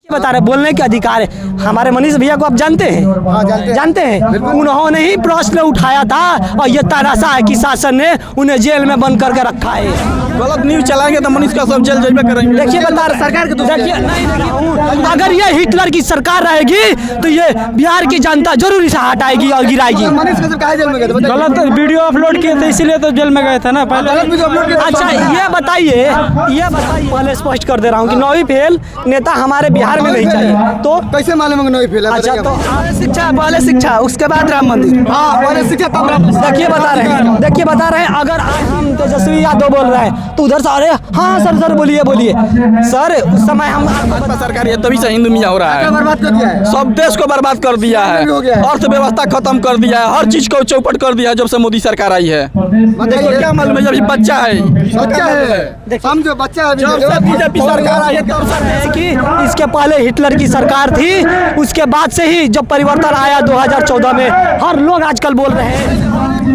बता रहे बोलने के अधिकार है। हमारे मनीष भैया को आप जानते हैं? हाँ, जानते हैं। उन्होंने ही प्रश्न उठाया था और ये तरासा है कि शासन ने उन्हें जेल में बंद करके रखा है। गलत न्यूज चलाएंगे तो मनीष का सब जेल जेल में करेंगे। देखिए बता रहे सरकार के देखिए अगर ये हिटलर की सरकार रहेगी तो ये बिहार की जनता जरूर इसे हटाएगी और गिराएगी। मनीष का सब काहे जेल में गए थे? गलत वीडियो अपलोड किए थे इसलिए तो जेल में गए थे ना पहले। गलत वीडियो अपलोड किया। अच्छा ये बताइए पहले स्पष्ट कर दे रहा हूँ कि 9वीं फेल नेता हमारे बिहार में नहीं चाहिए। तो कैसे मालूम है 9वीं फेल है? अच्छा तो पहले शिक्षा उसके बाद राम मंदिर। हाँ पहले शिक्षा तब राम। देखिए बता रहे हैं अगर हम तेजस्वी यादव बोल रहे हैं तो उधर से अरे हाँ सर बोलिए सर उस समय हम भाजपा सरकार है तभी से हिंदू मियाँ हो रहा है। बर्बाद कर दिया है, सब देश को बर्बाद कर दिया है, अर्थव्यवस्था खत्म कर दिया है, हर चीज को चौपट कर दिया है जब से मोदी सरकार आई है। देखो क्या मालूम है जब बच्चा है समझो बच्चा है जब से बीजेपी सरकार आई है तब से कि इसके पहले हिटलर की सरकार थी, उसके बाद से ही जब परिवर्तन आया 2014 में हर लोग आजकल बोल रहे हैं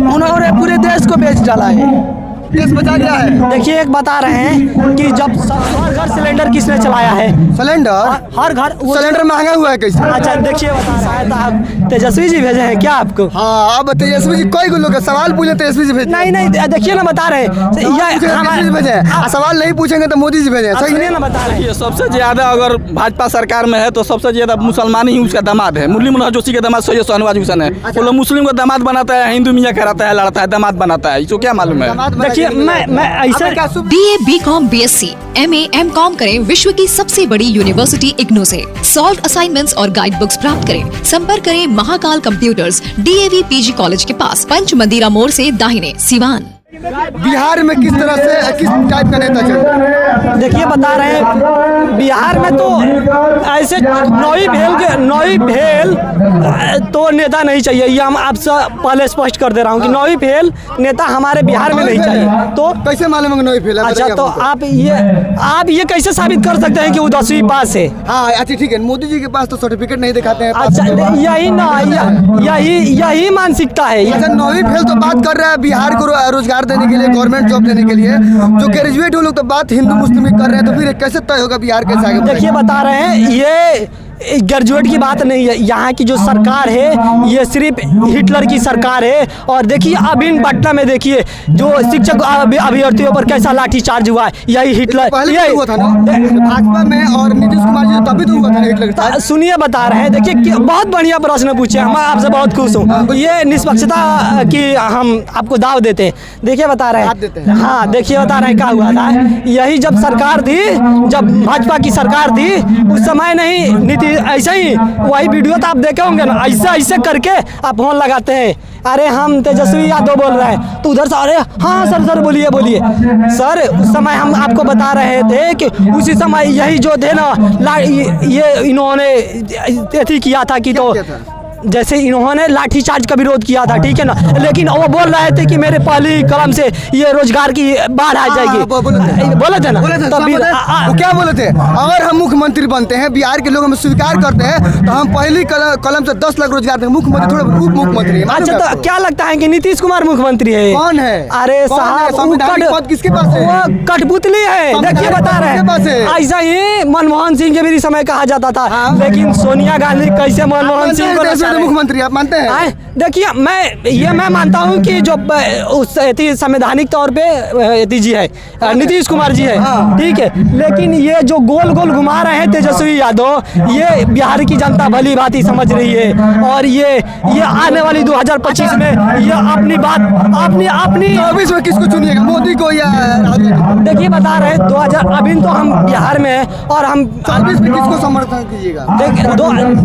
उन्होंने पूरे देश को बेच डाला है। देश बचा गया है। देखिए एक बता रहे हैं कि जब हर घर सिलेंडर किसने चलाया है? सिलेंडर हर घर सिलेंडर महंगा हुआ है कैसे? अच्छा देखिए बता रहा है तो आप तेजस्वी जी भेजे हैं क्या आपको? हाँ अब तेजस्वी जी कोई लोग सवाल पूछे तेजस्वी जी भेजे। नहीं देखिए ना बता रहे हैं सवाल नहीं पूछेंगे तो मोदी जी भेजे। सही ना बता रहे हैं। सबसे ज्यादा अगर भाजपा सरकार में है तो सबसे ज्यादा मुसलमान ही उसका दामाद है। मुरली मनोहर जोशी के दामाद सैयद शाहनवाज हुसैन है। वो लोग मुस्लिम को दामाद बनाता है, हिंदू मियाँ कराता है, लड़ता है, दामाद बनाता है। इसको क्या मालूम है? देखिए मैं ऐसे BA, BCom, BSc, MA, MCom करें विश्व की सबसे बड़ी यूनिवर्सिटी इग्नू से। सॉल्व असाइनमेंट्स और गाइड बुक्स प्राप्त करें। संपर्क करें Mahakal computers, DAV PG college के पास, पंच मंदिरा मोड़ से दाहिने, सिवान। बिहार में किस तरह से किस टाइप का नेता चाहिए? देखिए बता रहे हैं बिहार में तो ऐसे 9वीं फेल तो नेता नहीं चाहिए। ये हम आपसे पहले स्पष्ट कर दे रहा हूँ कि 9वीं फेल नेता हमारे बिहार में नहीं चाहिए। तो कैसे मालूम है 9वीं फेल है? अच्छा तो आप ये कैसे साबित कर सकते हैं कि वो 10वीं पास है? हाँ अच्छा ठीक है, मोदी जी के पास तो सर्टिफिकेट नहीं दिखाते हैं। अच्छा यही मानसिकता है। अच्छा 9वीं फेल तो बात कर रहा है बिहार को रोजगार देने के लिए, गवर्नमेंट जॉब देने के लिए। जो ग्रेजुएट हो लोग तो बात हिंदू मुस्लिम कर रहे हैं, तो फिर कैसे तय होगा बिहार कैसे आगे? देखिए बता रहे हैं ये ग्रेजुएट की बात नहीं है। यहाँ की जो सरकार है ये सिर्फ हिटलर की सरकार है। और देखिए अभी पटना में देखिए जो शिक्षक अभ्यर्थियों पर कैसा लाठीचार्ज हुआ है, यही हिटलर पहले हुआ था ना भाजपा में और नीतीश कुमार जी तभी तो हुआ था हिटलर। सुनिए बता रहे हैं देखिए बहुत बढ़िया प्रश्न पूछे, हम आपसे बहुत खुश हूँ। ये निष्पक्षता की हम आपको दाव देते हैं। देखिए बता रहे हैं हाँ देखिए बता रहे हैं क्या हुआ था। यही जब सरकार थी, जब भाजपा की सरकार थी उस समय नहीं नीति ऐसे ही वही वीडियो तो आप देखे होंगे ना, ऐसे करके आप फोन लगाते हैं अरे हम तेजस्वी यादव बोल रहे हैं तो उधर से अरे हाँ सर बोलिए सर। उस समय हम आपको बता रहे थे कि उसी समय यही जो थे ना ये इन्होंने अथी किया था कि तो जैसे इन्होंने लाठीचार्ज का विरोध किया था, ठीक है ना, लेकिन वो बोल रहे थे कि मेरे पहली कलम से ये रोजगार की बाढ़ आ जाएगी। बोले थे ना वो क्या बोले थे? अगर हम मुख्यमंत्री बनते हैं, बिहार के लोग हमें स्वीकार करते हैं तो हम पहली कलम से 10 लाख रोजगार देंगे। मुख्यमंत्री थोड़ा उप मुख्यमंत्री। अच्छा तो क्या लगता है कि नीतीश कुमार मुख्यमंत्री है? कौन है? अरे साहब पद किसके पास है? वो कठपुतली है। देखिए बता रहे हैं ऐसा ही मनमोहन सिंह के भी समय कहा जाता था, लेकिन सोनिया गांधी कैसे मनमोहन सिंह को मुख्यमंत्री आप मानते हैं? देखिए मैं मानता हूं कि जो उस संवैधानिक तौर पे जी है नीतीश कुमार जी है, ठीक है, लेकिन ये जो गोल घुमा रहे हैं तेजस्वी यादव, ये बिहार की जनता भली भांति समझ रही है। और ये आने वाली 2025 में ये अपनी बात अपनी 24 में किसको चुनिएगा, मोदी को या? देखिए बता रहे 2000 अभी तो हम बिहार में हैं और हम 24 में किसको समर्थन कीजिएगा?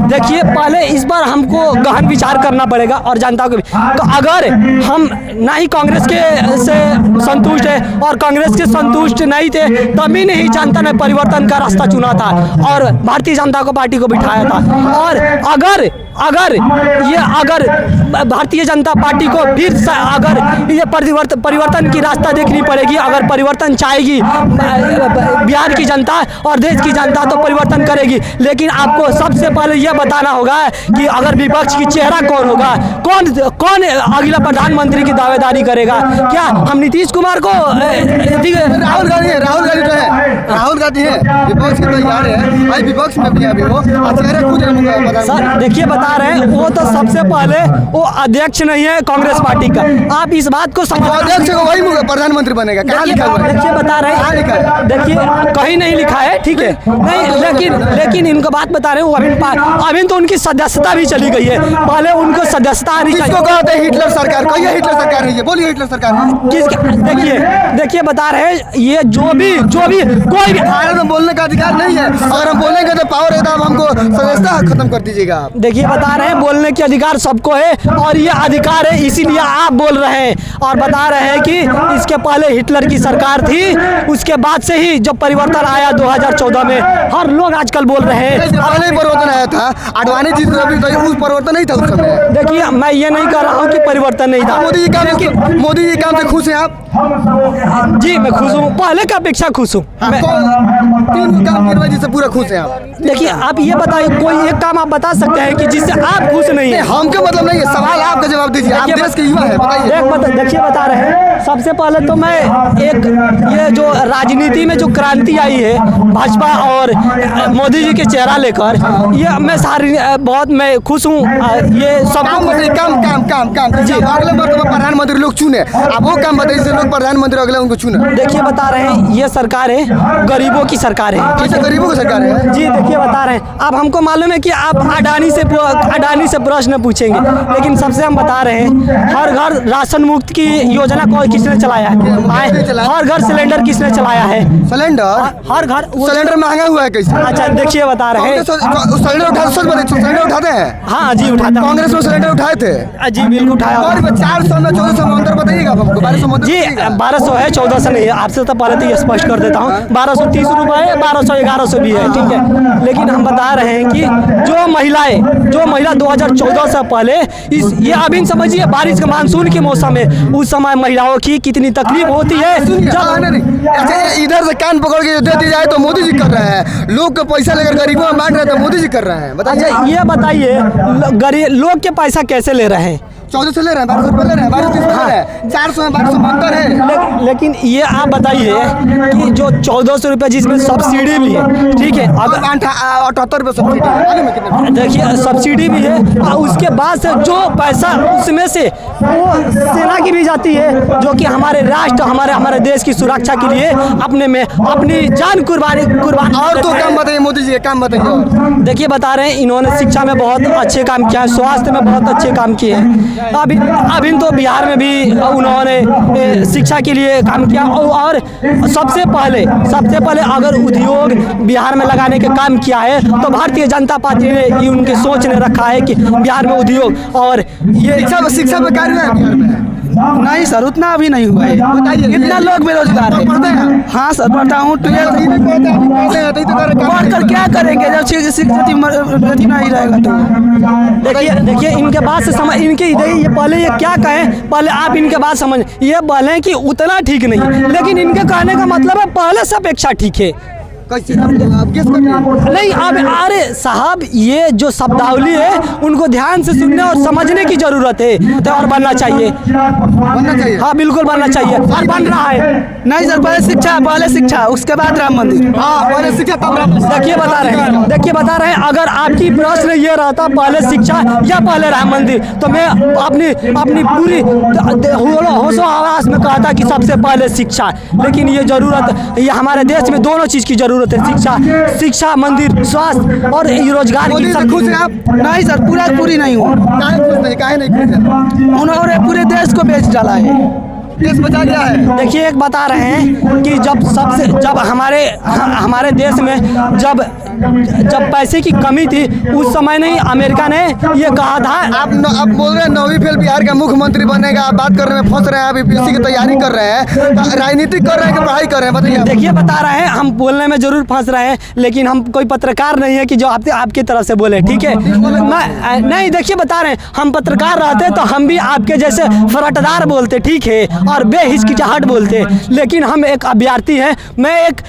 देखिए पहले इस बार हमको गहन विचार करना पड़ेगा और जनता को भी। तो अगर हम ना ही कांग्रेस के से संतुष्ट है और कांग्रेस के संतुष्ट नहीं थे तभी नहीं जनता ने परिवर्तन का रास्ता चुना था और भारतीय जनता पार्टी को बिठाया था। और अगर भारतीय जनता पार्टी को फिर अगर ये परिवर्तन की रास्ता देखनी पड़ेगी, अगर परिवर्तन चाहेगी बिहार की जनता और देश की जनता तो परिवर्तन करेगी। लेकिन आपको सबसे पहले यह बताना होगा कि अगर विपक्ष की चेहरा कौन होगा, कौन कौन अगला प्रधानमंत्री की दावेदारी करेगा? क्या हम नीतीश कुमार को राहुल गांधी है, राहुल गांधी तो है, राहुल गांधी है, विपक्ष के तैयार है, भाई विपक्ष में भी है अभी वो, चेहरा खुद सर देखिए बता रहे हैं, वो तो सबसे पहले वो अध्यक्ष नहीं है कांग्रेस पार्टी का, आप इस बात को समझ। अध्यक्ष को वही प्रधानमंत्री बनेगा, कहाँ लिखा हुआ है? देखिए बता रहे हैं, देखिए कहीं नहीं लिखा है, ठीक है नहीं, लेकिन इनको बात बता रहे हैं, अभी तो उनकी सदस्यता भी चली गई है, पहले उनको सदस्यता आनी चाहिए। किसको कहते हैं हिटलर सरकार? कहिए हिटलर सरकार है ये, बोलिए हिटलर सरकार है। देखिए बता रहे हैं, ये जो भी कोई भी भारत में बोलने का अधिकार नहीं है, अगर हम बोलेंगे तो पावर है तो आप हमको सदस्यता खत्म कर दीजिएगा आप। देखिए बता रहे हैं, बोलने के अधिकार सबको है और ये अधिकार है, इसीलिए आप बोल रहे हैं और बता रहे हैं कि इसके पहले हिटलर की सरकार थी, उसके बाद से ही जब परिवर्तन आया 2014 में, हर लोग आजकल बोल रहे हैं पहले परिवर्तन आया था, आडवाणी जी तो अभी उस परिवर्तन नहीं था उस समय। देखिए मैं ये नहीं कह रहा हूँ कि परिवर्तन नहीं था। मोदी जी काम से खुश हैं आप? जी मैं खुश हूँ, पहले की अपेक्षा खुश हूँ। तीन काम की वजह से पूरा खुश हैं आप? देखिए आप ये बताइए, कोई एक काम आप बता सकते हैं कि जिससे आप खुश नहीं है? हमको मतलब नहीं है, सवाल आपका जवाब दीजिए, आप देश के युवा है, बताइए। देखिए बता रहे हैं, सबसे पहले तो मैं ये जो राजनीति में जो क्रांति आई है भाजपा और मोदी जी के चेहरा लेकर, ये मैं सारी बहुत मैं खुश हूँ। ये सब काम जी, अगले बार प्रधानमंत्री लोग चुने, आप वो काम बताइए जिससे लोग प्रधानमंत्री अगले उनको चुने। देखिए बता रहे हैं, ये सरकार है गरीबों की सरकार है। कैसे गरीबों की सरकार है? जी देखिए बता रहे हैं, अब हमको मालूम है कि आप अडानी से प्रश्न पूछेंगे, लेकिन सबसे हम बता रहे हैं, हर घर राशन मुक्त की योजना को किसने चलाया है? हर घर सिलेंडर किसने चलाया है? सिलेंडर हर घर सिलेंडर महंगा हुआ है कैसे? अच्छा देखिए बता रहे हैं, सिलेंडर उठाते हैं? हाँ जी उठाता हूँ। कांग्रेस में सिलेंडर उठाए थे? जी बिल्कुल उठाया। 400 में 1400 में अंतर बताइएगा आपको, 1200 में जी 1200 है, 1400 नहीं है। आपसे तो पहले तो ये स्पष्ट कर देता हूँ, 1230 रुपये है, 1200 1100 भी है, ठीक है। लेकिन हम बता रहे हैं कि जो महिला 2014 से पहले ये अभी समझिए, बारिश के मानसून के मौसम में उस समय महिलाओं की कितनी तकलीफ होती है। इधर से कान पकड़ के दे दी जाए तो मोदी जी कर रहे हैं, लोग के पैसा लेकर गरीबों में बांट रहे हैं तो मोदी जी कर रहे हैं। बताइए ये बताइए, गरीब लोग के पैसा कैसे ले रहे हैं? 1400 ले रहे हैं, 1200 ले रहे हैं, 1230 ले रहे हैं, 400 में 1200 में अंतर है। लेकिन ये आप बताइए कि जो 1400 रुपये जिसमें सब्सिडी भी है, ठीक है, अगर 78 रुपये सब्सिडी है, देखिए सब्सिडी भी है, और उसके बाद से जो पैसा उसमें से वो सेना की भी जाती है, जो कि हमारे राष्ट्र हमारे देश की सुरक्षा के लिए अपनी जान कुर्बानी और तो काम बताइए, मोदी जी के काम बताइए। देखिए बता रहे हैं, इन्होंने शिक्षा में बहुत अच्छे काम किया है, स्वास्थ्य में बहुत अच्छे काम किए हैं। अभी तो बिहार में भी उन्होंने शिक्षा के लिए काम किया, और सबसे पहले अगर उद्योग बिहार में लगाने का काम किया है तो भारतीय जनता पार्टी ने ये उनके सोच ने रखा है कि बिहार में उद्योग और ये शिक्षा में कार्य है बिहार में। नहीं सर, उतना अभी नहीं हुआ है। बताइए, इतना लोग बेरोजगार है। पढ़ते हैं? हाँ सर पढ़ता हूँ, 12 पढ़कर क्या करेंगे जब शिक्षा नहीं रहेगा तो। देखिए इनके बात से समझ, ये पहले ये क्या कहें, पहले आप इनके बात समझ, ये बोलें कि उतना ठीक नहीं, लेकिन इनके कहने का मतलब है पहले से अपेक्षा ठीक है। कैसे आप गेस कर रहे हैं? नहीं अब अरे साहब, ये जो शब्दावली है उनको ध्यान से सुनने और समझने की जरूरत है, तो और बनना चाहिए। हाँ बिल्कुल बनना चाहिए, और बन रहा है। नहीं सर, पहले शिक्षा उसके बाद राम मंदिर। हाँ पहले शिक्षा तब राम। देखिए बता रहे हैं, अगर आपकी प्रश्न ये रहता पहले शिक्षा या पहले राम मंदिर, तो मैं अपनी पूरी होशो आवाज में कहता कि सबसे पहले शिक्षा। लेकिन ये जरूरत, ये हमारे देश में दोनों चीज की जरूरत है, शिक्षा मंदिर, स्वास्थ्य और रोजगार की। सब खुश हैं आप? नहीं सर, पूरी नहीं हुआ। काहे नहीं खुश हैं? उन्होंने पूरे देश को बेच डाला है। देश बचा गया है। देखिए एक बता रहे हैं कि जब हमारे देश में जब पैसे की कमी थी, उस समय नहीं अमेरिका ने ये कहा था। आप बोल रहे हैं 9वीं फेल बिहार का मुख्यमंत्री बनेगा, आप बात करने में फंस रहे हैं, अभी पीसी की तैयारी कर रहे हैं, राजनीति कर रहे हैं कि पढ़ाई कर रहे हैं? बताइए। देखिए बता रहे हैं, हम बोलने में जरूर फंस रहे हैं, लेकिन हम कोई पत्रकार नहीं है कि जो आपकी तरफ से बोले, ठीक है। नहीं देखिए बता रहे हैं, हम पत्रकार रहते तो हम भी आपके जैसे फरटदार बोलते, ठीक है, और बेहिचकिचाहट बोलते। लेकिन हम एक अभ्यर्थी हैं, मैं एक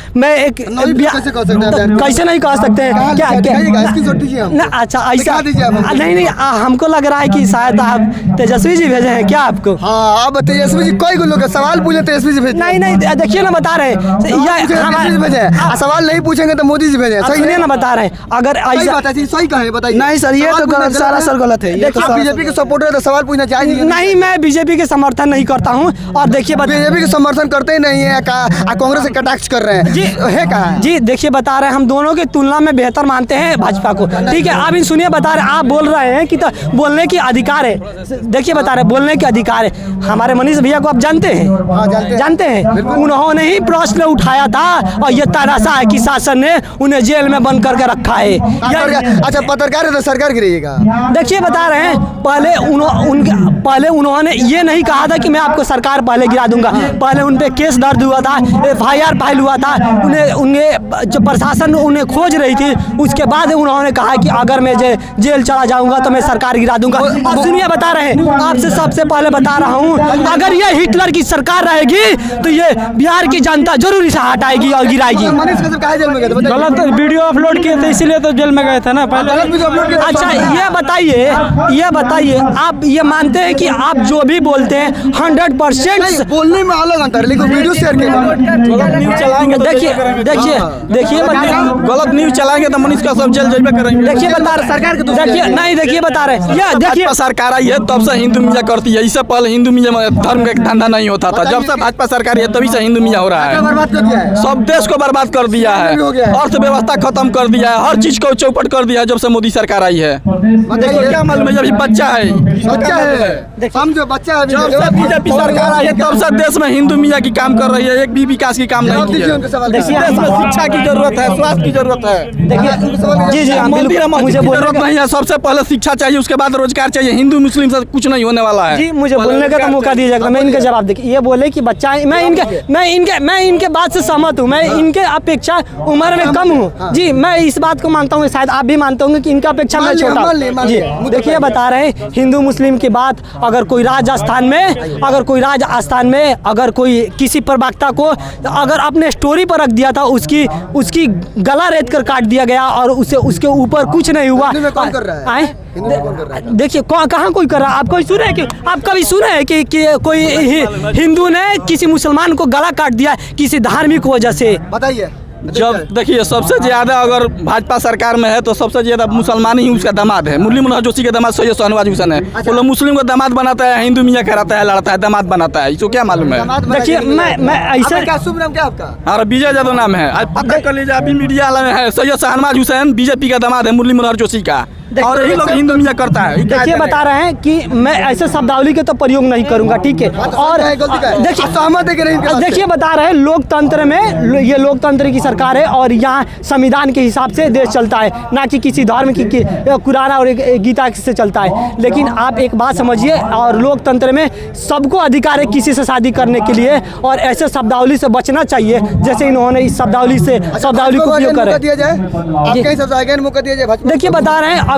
कैसे कह सकते हैं? कैसे नहीं कह सकते हैं कहाँ क्या लिखा है? क्या दिखाइएगा, स्क्रीनशॉट दीजिए हमको। ना अच्छा ऐसा दिखा दीजिए आप हमको। नहीं हमको लग रहा है कि शायद आप तेजस्वी जी भेजे हैं क्या आपको? हाँ अब तेजस्वी जी कई लोग सवाल पूछे तेजस्वी जी भेजे नहीं देखिए ना बता रहे हैं तेजस्वी जी भेजे हैं। सवाल नहीं पूछेंगे तो मोदी जी भेजे हैं। सही सुनिए है ना बता रहे हैं अगर सही ऐसा बात है जी, सही कहे बताइए। नहीं सर, ये सवाल तो पूछना गलत, सारा सर गलत है। ये तो आप सारा बीजेपी के सपोर्टर है तो सवाल पूछना चाहिए। नहीं मैं बीजेपी के समर्थन नहीं करता हूँ और देखिए बीजेपी के समर्थन करते ही नहीं है कांग्रेस से कटाक्ष कर रहे हैं जी है कहा जी देखिए बता रहे हैं हम दोनों की तुलना में बेहतर मानते हैं भाजपा को। ठीक है आप इन सुनिए बता रहे हैं आप बोल रहे हैं कि तो बोलने की अधिकार है। देखिए बता रहे हैं बोलने के अधिकार है। हमारे मनीष भैया को आप जानते हैं? जानते हैं उन्होंने ही प्रश्न उठाया था और ये तरासा है कि शासन ने उन्हें जेल में बंद करके रखा है। अच्छा पत्रकार है तो सरकार गिरिएगा। देखिए बता रहे हैं पहले उन्होंने ये नहीं कहा था कि मैं आपको सरकार पहले गिरा दूंगा। पहले उन पे केस दर्ज हुआ था, FIR फाइल हुआ था, उन्हें जो प्रशासन उन्हें खोज रही थी। उसके बाद उन्होंने कहा कि अगर मैं जेल चला जाऊंगा तो मैं सरकार गिरा दूंगा। अब सुनिए बता रहे हैं आपसे सबसे पहले बता रहा हूँ अगर ये हिटलर की सरकार रहेगी तो ये बिहार की जनता जरूर इसे हटाएगी और गिराएगी। मनीष कसम काहे जेल में गए थे बताइए? गलत वीडियो अपलोड किए थे इसीलिए तो जेल में गए थे ना पहले। गलत वीडियो अपलोड किया। अच्छा ये बताइए आप ये मानते हैं कि आप जो भी बोलते हैं 100% नहीं बोलने में अलग अंतर है लेकिन वीडियो शेयर किया गलत न्यूज चलाएंगे तो देखिए गलत न्यूज चलाएंगे तो मनीष का सब जेल जेल में करेंगे। देखिए बता रहे सरकार के देखिए बता रहे हैं ये देखिए भाजपा सरकार आई है तब से हिंदू मीडिया करती है। इससे पहले हिंदू मीडिया में धर्म का धंधा नहीं होता था। जब से भाजपा सरकार है तभी से हिंदू मीडिया हो रहा है। बर्बाद कर दिया है। सब देश को बर्बाद कर दिया है, अर्थव्यवस्था खत्म कर दिया है, हर चीज को चौपट कर दिया है जब से मोदी सरकार आई है। देखो क्या मालूम है अभी बच्चा है समझो बच्चा है जब से बीजेपी सरकार आई है तब से देश में हिंदू मीडिया की काम कर रही है। एक भी विकास की काम नहीं की है। देखिए देश में शिक्षा की जरूरत है, स्वास्थ्य की जरूरत है। देखिए जी मंदिर मुझे मुझे बोलने जरूरत नहीं है। सबसे पहले शिक्षा चाहिए, उसके बाद रोजगार चाहिए। हिंदू मुस्लिम से कुछ नहीं होने वाला है। जी मुझे बोलने का तो मौका दीजिएगा। मैं इनका जवाब देखिए ये बोले कि बच्चा मैं इनके बात से सहमत हूँ। मैं इनके अपेक्षा उम्र में कम हूँ जी। मैं इस बात को मानता हूँ, शायद आप भी मानते होंगे कि इनका अपेक्षा मैं छोटा हूँ जी। देखिए बता रहे हैं हिंदू मुस्लिम की बात अगर कोई राजस्थान में अगर कोई किसी प्रवक्ता को अगर अपने स्टोरी पर रख दिया था उसकी गला रेत कर काट दिया गया और उसके ऊपर कुछ नहीं हुआ। कौन कर रहा है? देखिए कहाँ कोई कर रहा है? आप कोई सुने कि आप कभी सुने हैं कि कोई हिंदू ने किसी मुसलमान को गला काट दिया किसी धार्मिक वजह से? बताइए। जब देखिए सबसे ज्यादा अगर भाजपा सरकार में है तो सबसे ज्यादा मुसलमान ही उसका दामाद है। मुरली मनोहर जोशी के दामाद सैयद शाहनवाज हुसैन है। वो लोग मुस्लिम को दामाद बनाता है, हिंदू मियाँ कराता है, लड़ता है, दामाद बनाता है। इसको क्या मालूम है? देखिए मैं ऐसे क्या शुभ नाम क्या आपका? और विजय यादव नाम है। आज पता कर लीजिए अभी मीडिया वाला में है सैयद शाहनवाज हुसैन बीजेपी का दामाद है मुरली मनोहर जोशी का। और यही लोग हिंदू मियाँ करता है। देखिए बता रहे हैं कि मैं ऐसे शब्दावली के तो प्रयोग नहीं करूंगा ठीक है। और देखिए सहमत है कि नहीं? देखिए बता रहे हैं लोकतंत्र में ये लोकतंत्र की सरकार है और यहाँ संविधान के हिसाब से देश चलता है, ना कि किसी धर्म की कुरान और गीता से चलता है। लेकिन आप एक बात समझिए और लोकतंत्र में सबको अधिकार है किसी से शादी करने के लिए और ऐसे शब्दावली से बचना चाहिए जैसे इन्होंने इस शब्दावली को उपयोग करे। देखिए बता रहे हैं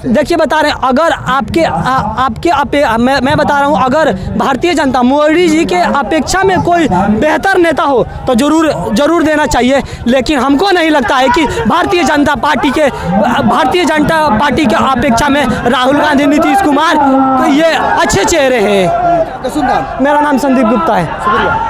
देखिए बता रहे हैं अगर मैं बता रहा हूँ अगर भारतीय जनता मोदी जी के अपेक्षा में कोई बेहतर नेता हो तो जरूर देना चाहिए। लेकिन हमको नहीं लगता है कि भारतीय जनता पार्टी के अपेक्षा में राहुल गांधी नीतीश कुमार तो ये अच्छे चेहरे हैं। नाम? मेरा नाम संदीप गुप्ता है। शुक्रिया।